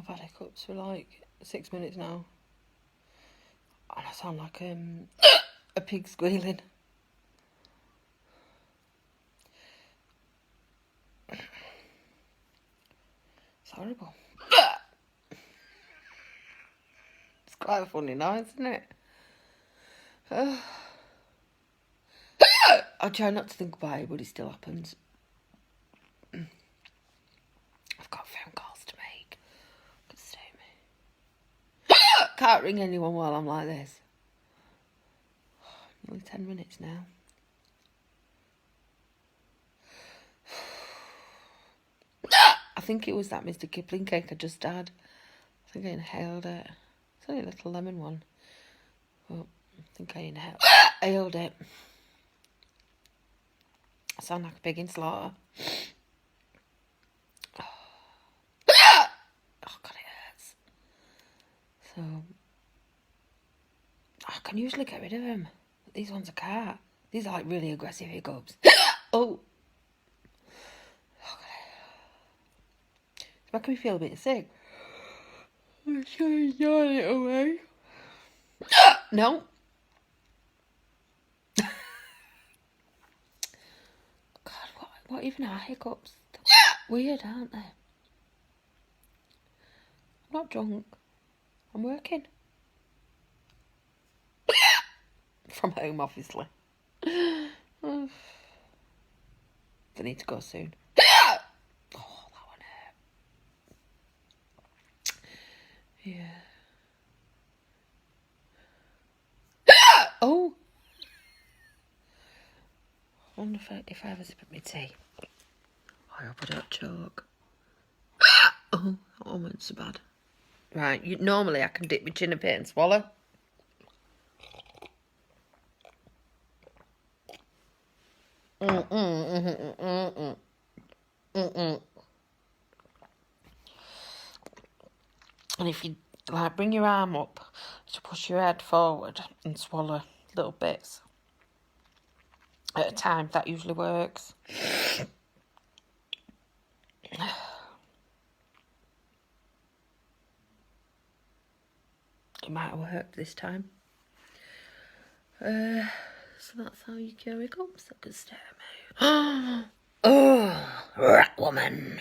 I've had hiccups for like 6 minutes now. And I sound like a pig squealing. It's horrible. It's quite a funny noise, isn't it? I try not to think about it, but it still happens. I've got phone calls to make. Could stay me. Can't ring anyone while I'm like this. Nearly 10 minutes now. I think it was that Mr. Kipling cake I just had. I think I inhaled it. It's only a little lemon one. But I think I inhaled it. I sound like a pig in slaughter. Oh, God, it hurts. So, I can usually get rid of them. But these ones I can't. These are like really aggressive hiccups. Oh. It's making me feel a bit sick. I'm just going to yawn it away. No. God, what even are hiccups? Weird, aren't they? I'm not drunk. I'm working. From home, obviously. I need to go soon. Oh, that one hurt. Yeah. Oh. I wonder if I ever sip at my tea. I hope I don't choke. Oh, that one went so bad. Right, normally I can dip my chin a bit and swallow. And if you like bring your arm up to push your head forward and swallow little bits at a time, that usually works. It might have worked this time. So that's how you cure hiccups. I could stare at me. Oh, rat woman.